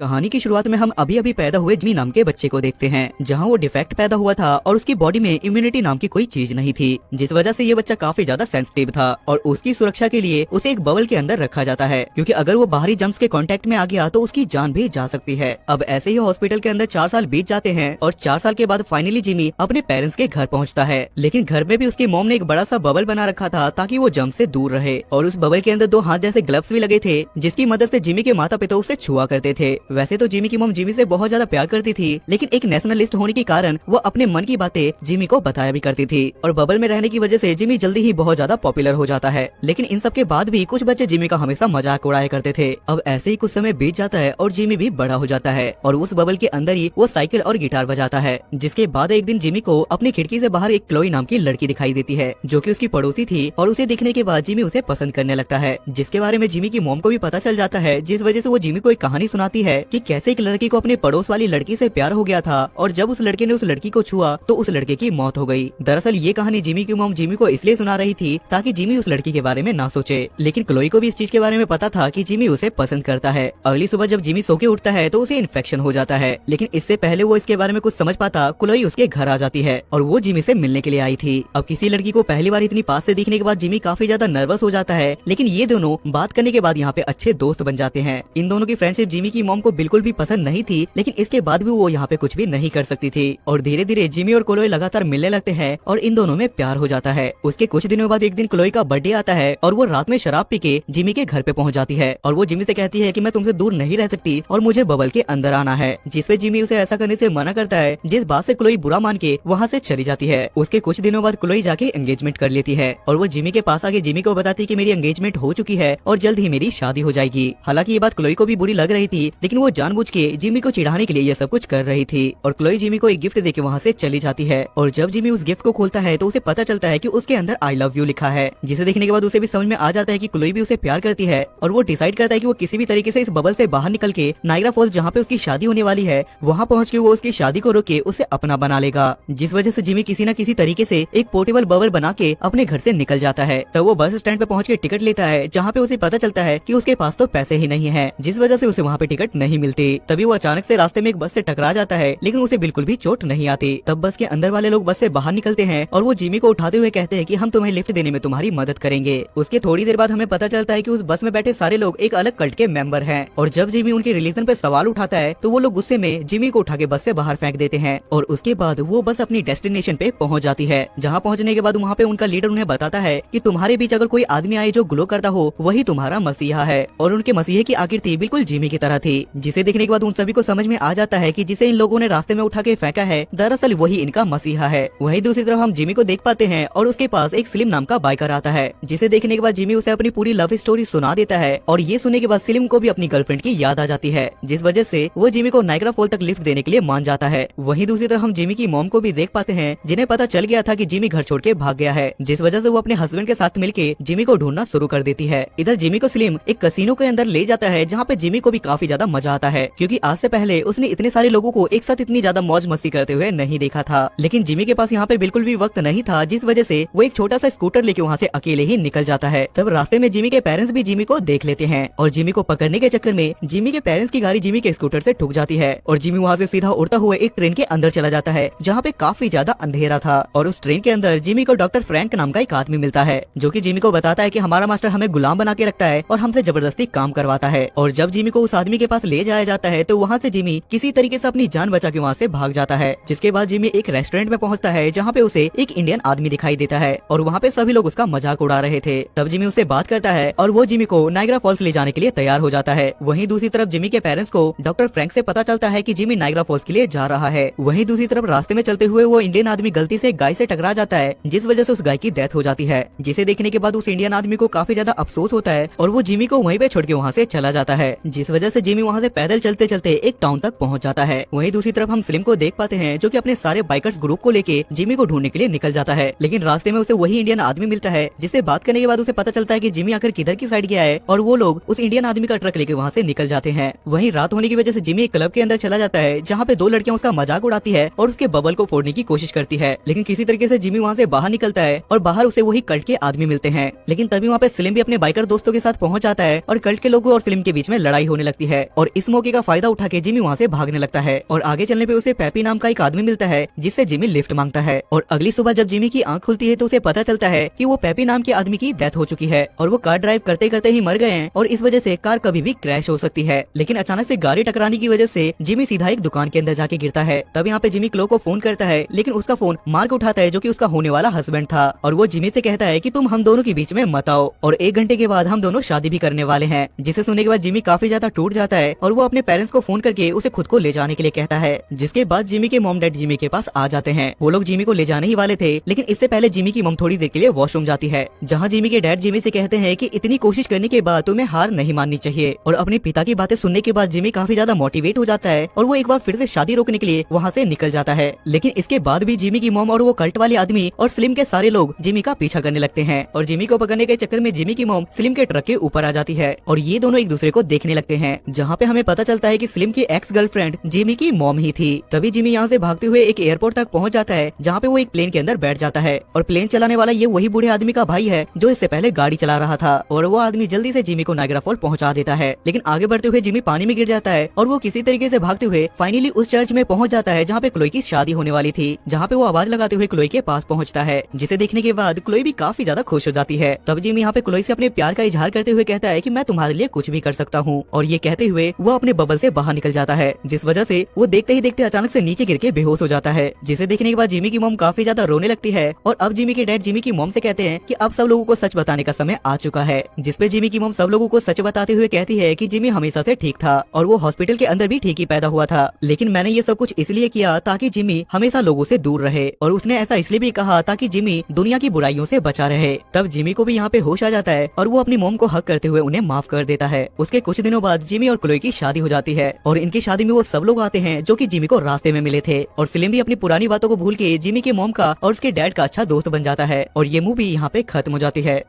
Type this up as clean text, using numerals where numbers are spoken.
कहानी की शुरुआत में हम अभी अभी पैदा हुए जिमी नाम के बच्चे को देखते हैं, जहां वो डिफेक्ट पैदा हुआ था और उसकी बॉडी में इम्यूनिटी नाम की कोई चीज नहीं थी, जिस वजह से ये बच्चा काफी ज्यादा सेंसिटिव था और उसकी सुरक्षा के लिए उसे एक बबल के अंदर रखा जाता है, क्योंकि अगर वो बाहरी जम्स के कांटेक्ट में आ गया तो उसकी जान भी जा सकती है। अब ऐसे ही हॉस्पिटल के अंदर 4 साल बीत जाते हैं और 4 साल के बाद फाइनली जिमी अपने पेरेंट्स के घर पहुँचता है, लेकिन घर में भी उसकी मॉम ने एक बड़ा सा बबल बना रखा था ताकि वो जम्स से दूर रहे, और उस बबल के अंदर 2 हाथ जैसे ग्लव्स भी लगे थे, जिसकी मदद से जिमी के माता पिता उसे छुआ करते थे। वैसे तो जिमी की मॉम जिमी से बहुत ज्यादा प्यार करती थी, लेकिन एक नेशनलिस्ट होने के कारण वो अपने मन की बातें जिमी को बताया भी करती थी, और बबल में रहने की वजह से जिमी जल्दी ही बहुत ज्यादा पॉपुलर हो जाता है। लेकिन इन सब के बाद भी कुछ बच्चे जिमी का हमेशा मजाक उड़ाया करते थे। अब ऐसे ही कुछ समय बीत जाता है और जिमी भी बड़ा हो जाता है, और उस बबल के अंदर ही वो साइकिल और गिटार बजाता है। जिसके बाद एक दिन जिमी को अपनी खिड़की से बाहर एक क्लोई नाम की लड़की दिखाई देती है, जो कि उसकी पड़ोसी थी, और उसे दिखने के बाद जिमी उसे पसंद करने लगता है, जिसके बारे में जिमी की मॉम को भी पता चल जाता है, जिस वजह से वो जिमी को एक कहानी सुनाती है कि कैसे एक लड़की को अपने पड़ोस वाली लड़की से प्यार हो गया था, और जब उस लड़के ने उस लड़की को छुआ तो उस लड़के की मौत हो गई। दरअसल ये कहानी जिमी की मॉम जिमी को इसलिए सुना रही थी ताकि जिमी उस लड़की के बारे में ना सोचे, लेकिन क्लोई को भी इस चीज के बारे में पता था कि जिमी उसे पसंद करता है। अगली सुबह जब जिमी सो के उठता है तो उसे इन्फेक्शन हो जाता है, लेकिन इससे पहले वो इसके बारे में कुछ समझ पाता, क्लोई उसके घर आ जाती है और वो जिमी से मिलने के लिए आई थी। अब किसी लड़की को पहली बार इतनी पास से देखने के बाद जिमी काफी ज्यादा नर्वस हो जाता है, लेकिन ये दोनों बात करने के बाद यहाँ पे अच्छे दोस्त बन जाते हैं। इन दोनों की फ्रेंडशिप जिमी की मॉम को बिल्कुल भी पसंद नहीं थी, लेकिन इसके बाद भी वो यहाँ पे कुछ भी नहीं कर सकती थी, और धीरे धीरे जिमी और क्लोई लगातार मिलने लगते हैं और इन दोनों में प्यार हो जाता है। उसके कुछ दिनों बाद एक दिन क्लोई का बर्थडे आता है और वो रात में शराब पी के जिमी के घर पे पहुंच जाती है, और वो जिमी से कहती है कि मैं तुमसे दूर नहीं रह सकती और मुझे बबल के अंदर आना है, जिसपे जिमी उसे ऐसा करने से मना करता है, जिस बात से क्लोई बुरा मान के वहाँ से चली जाती है। उसके कुछ दिनों बाद क्लोई जाके एंगेजमेंट कर लेती है, और वो जिमी के पास आके जिमी को बताती है कि मेरी एंगेजमेंट हो चुकी है और जल्द ही मेरी शादी हो जाएगी। हालांकि ये बात क्लोई को भी बुरी लग रही थी, लेकिन वो जानबूझ के जिमी को चिढ़ाने के लिए ये सब कुछ कर रही थी, और क्लोई जिमी को एक गिफ्ट देके वहाँ से चली जाती है। और जब जिमी उस गिफ्ट को खोलता है तो उसे पता चलता है कि उसके अंदर आई लव यू लिखा है, जिसे देखने के बाद उसे भी समझ में आ जाता है कि क्लोई भी उसे प्यार करती है, और वो डिसाइड करता है कि वो किसी भी तरीके से इस बबल से बाहर निकल के नायग्रा फॉल्स जहाँ पे उसकी शादी होने वाली है वहाँ पहुँच के वो उसकी शादी को रोक के उसे अपना बना लेगा, जिस वजह से जिमी किसी न किसी तरीके से एक पोर्टेबल बबल बना के अपने घर से निकल जाता है। तब वो बस स्टैंड पे पहुँच के टिकट लेता है, जहाँ पे उसे पता चलता है कि उसके पास तो पैसे ही नहीं है, जिस वजह से उसे वहाँ पे टिकट नहीं मिलती। तभी वो अचानक से रास्ते में एक बस से टकरा जाता है, लेकिन उसे बिल्कुल भी चोट नहीं आती। तब बस के अंदर वाले लोग बस से बाहर निकलते हैं और वो जिमी को उठाते हुए कहते हैं कि हम तुम्हें लिफ्ट देने में तुम्हारी मदद करेंगे। उसके थोड़ी देर बाद हमें पता चलता है कि उस बस में बैठे सारे लोग एक अलग कल्ट के मेंबर हैं, और जब जिमी उनके रिलीजन पे सवाल उठाता है तो वो लोग गुस्से में जिमी को उठा के बस से बाहर फेंक देते हैं, और उसके बाद वो बस अपनी डेस्टिनेशन पे पहुंच जाती है। जहाँ पहुँचने के बाद वहाँ पे उनका लीडर उन्हें बताता है कि तुम्हारे बीच अगर कोई आदमी आए जो ग्लो करता हो वही तुम्हारा मसीहा है, और उनके मसीहे की आकृति बिल्कुल जिमी की तरह थी, जिसे देखने के बाद उन सभी को समझ में आ जाता है कि जिसे इन लोगों ने रास्ते में उठा के फेंका है दरअसल वही इनका मसीहा है। वहीं दूसरी तरफ हम जिमी को देख पाते हैं और उसके पास एक स्लिम नाम का बाइकर आता है, जिसे देखने के बाद जिमी उसे अपनी पूरी लव स्टोरी सुना देता है, और ये सुनने के बाद स्लिम को भी अपनी गर्लफ्रेंड की याद आ जाती है, जिस वजह से वो जिमी को नायग्रा फॉल तक लिफ्ट देने के लिए मान जाता है। वहीं दूसरी तरफ हम जिमी की मॉम को भी देख पाते हैं, जिन्हें पता चल गया था कि जिमी घर छोड़ के भाग गया है, जिस वजह से वो अपने हस्बैंड के साथ मिलके जिमी को ढूंढना शुरू कर देती है। इधर जिमी को स्लिम एक कसिनो के अंदर ले जाता है, जहाँ पे जिमी को भी काफी ज्यादा मजा आता है, क्योंकि आज से पहले उसने इतने सारे लोगों को एक साथ इतनी ज्यादा मौज मस्ती करते हुए नहीं देखा था। लेकिन जिमी के पास यहाँ पे बिल्कुल भी वक्त नहीं था, जिस वजह से वो एक छोटा सा स्कूटर लेके वहाँ से अकेले ही निकल जाता है। तब रास्ते में जिमी के पेरेंट्स भी जिमी को देख लेते हैं, और जिमी को पकड़ने के चक्कर में जिमी के पेरेंट्स की गाड़ी जिमी के स्कूटर से ठुक जाती है, और जिमी वहाँ से सीधा उड़ता हुआ एक ट्रेन के अंदर चला जाता है, जहाँ पे काफी ज्यादा अंधेरा था, और उस ट्रेन के अंदर जिमी को डॉक्टर फ्रैंक नाम का एक आदमी मिलता है, जो कि जिमी को बताता है कि हमारा मास्टर हमें गुलाम बना के रखता है और हमसे जबरदस्ती काम करवाता है। और जब जिमी को उस आदमी के पास ले जाया जाता है तो वहाँ से जिमी किसी तरीके से अपनी जान बचा के वहाँ से भाग जाता है, जिसके बाद जिमी एक रेस्टोरेंट में पहुँचता है, जहाँ पे उसे एक इंडियन आदमी दिखाई देता है, और वहाँ पे सभी लोग उसका मजाक उड़ा रहे थे। तब जिमी उससे बात करता है और वो जिमी को नायग्रा फॉल्स ले जाने के लिए तैयार हो जाता है। वहीं दूसरी तरफ जिमी के पेरेंट्स को डॉक्टर फ्रैंक से पता चलता है कि जिमी नायग्रा फॉल्स के लिए जा रहा है। वहीं दूसरी तरफ रास्ते में चलते हुए वो इंडियन आदमी गलती से गाय से टकरा जाता है, जिस वजह से उस गाय की डेथ हो जाती है, जिसे देखने के बाद उस इंडियन आदमी को काफी ज्यादा अफसोस होता है, और वो जिमी को वहीं पे छोड़ के वहाँ से चला जाता है, जिस वजह से जिमी वहाँ से पैदल चलते चलते एक टाउन तक पहुँच जाता है। वहीं दूसरी तरफ हम स्लिम को देख पाते हैं, जो कि अपने सारे बाइकर्स ग्रुप को लेके जिमी को ढूंढने के लिए निकल जाता है, लेकिन रास्ते में उसे वही इंडियन आदमी मिलता है, जिससे बात करने के बाद उसे पता चलता है कि जिमी आखिर किधर की साइड गया है, और वो लोग उस इंडियन आदमी का ट्रक लेके वहाँ से निकल जाते हैं। वहीं रात होने की वजह से जिमी एक क्लब के अंदर चला जाता है, जहाँ पे 2 लड़कियां उसका मजाक उड़ाती है और उसके बबल को फोड़ने की कोशिश करती है, लेकिन किसी तरीके से जिमी वहाँ से बाहर निकलता है और बाहर उसे वही कल्ट के आदमी मिलते हैं। लेकिन तभी वहाँ पे स्लिम भी अपने बाइकर दोस्तों के साथ पहुँच जाता है और कल्ट के लोगों और स्लिम के बीच में लड़ाई होने लगती है, और और इस मौके का फायदा उठा के जिमी वहाँ से भागने लगता है और आगे चलने पे उसे पैपी नाम का एक आदमी मिलता है जिससे जिमी लिफ्ट मांगता है। और अगली सुबह जब जिमी की आंख खुलती है तो उसे पता चलता है कि वो पैपी नाम के आदमी की डेथ हो चुकी है और वो कार ड्राइव करते करते ही मर गए हैं और इस वजह से कार कभी भी क्रैश हो सकती है। लेकिन अचानक से गाड़ी टकराने की वजह से जिमी सीधा एक दुकान के अंदर जाके गिरता है। तब यहाँ पे जिमी क्लो को फोन करता है लेकिन उसका फोन मार्क उठाता है जो कि उसका होने वाला हस्बैंड था और वो जिमी से कहता है कि तुम हम दोनों के बीच में मत आओ और 1 घंटे के बाद हम दोनों शादी भी करने वाले हैं। जिसे सुनने के बाद जिमी काफी ज्यादा टूट जाता है और वो अपने पेरेंट्स को फोन करके उसे खुद को ले जाने के लिए कहता है। जिसके बाद जिमी के मॉम डैड जिमी के पास आ जाते हैं। वो लोग जिमी को ले जाने ही वाले थे लेकिन इससे पहले जिमी की मॉम थोड़ी देर के लिए वॉशरूम जाती है जहाँ जिमी के डैड जिमी से कहते हैं कि इतनी कोशिश करने के बाद तुम्हें हार नहीं माननी चाहिए। और अपने पिता की बातें सुनने के बाद जिमी काफी ज्यादा मोटिवेट हो जाता है और वो एक बार फिर से शादी रोकने के लिए वहाँ से निकल जाता है। लेकिन इसके बाद भी जिमी की मॉम और वो कल्ट वाले आदमी और स्लिम के सारे लोग जिमी का पीछा करने लगते हैं और जिमी को पकड़ने के चक्कर में जिमी की मॉम स्लिम के ट्रक के ऊपर आ जाती है और ये दोनों एक दूसरे को देखने लगते हैं जहाँ पे हमें पता चलता है कि स्लिम की एक्स गर्लफ्रेंड जिमी की मॉम ही थी। तभी जिमी यहाँ से भागते हुए एक एयरपोर्ट तक पहुँच जाता है जहाँ पे वो एक प्लेन के अंदर बैठ जाता है और प्लेन चलाने वाला ये वही बूढ़े आदमी का भाई है जो इससे पहले गाड़ी चला रहा था और वो आदमी जल्दी से जिमी को नायग्रा फॉल पहुँचा देता है। लेकिन आगे बढ़ते हुए जिमी पानी में गिर जाता है और वो किसी तरीके से भागते हुए फाइनली उस चर्च में पहुँच जाता है जहाँ पे क्लोई की शादी होने वाली थी। जहाँ पे वो आवाज लगाते हुए क्लोई के पास पहुँचता है जिसे देखने के बाद क्लोई भी काफी ज्यादा खुश हो जाती है। तब जिमी यहाँ पे क्लोई से अपने प्यार का इजहार करते हुए कहता है कि मैं तुम्हारे लिए कुछ भी कर सकता हूँ और ये कहते हुए वो अपने बबल से बाहर निकल जाता है जिस वजह से वो देखते ही देखते अचानक से नीचे गिर के बेहोश हो जाता है। जिसे देखने के बाद जिमी की मॉम काफी ज्यादा रोने लगती है और अब जिमी के डैड जिमी की मॉम से कहते हैं कि अब सब लोगों को सच बताने का समय आ चुका है। जिसपे जिमी की मॉम सब लोगों को सच बताते हुए कहती है कि जिमी हमेशा से ठीक था और वो हॉस्पिटल के अंदर भी ठीक ही पैदा हुआ था लेकिन मैंने ये सब कुछ इसलिए किया ताकि जिमी हमेशा लोगों से दूर रहे और उसने ऐसा इसलिए भी कहा ताकि जिमी दुनिया की बुराइयों से बचा रहे। तब जिमी को भी यहाँ पे होश आ जाता है और वो अपनी मॉम को हक करते हुए उन्हें माफ कर देता है। उसके कुछ दिनों बाद जिमी और क्लोई की शादी हो जाती है और इनकी शादी में वो सब लोग आते हैं जो कि जिमी को रास्ते में मिले थे और स्लिम भी अपनी पुरानी बातों को भूल के जिमी के मॉम का और उसके डैड का अच्छा दोस्त बन जाता है और ये मूवी यहाँ पे खत्म हो जाती है।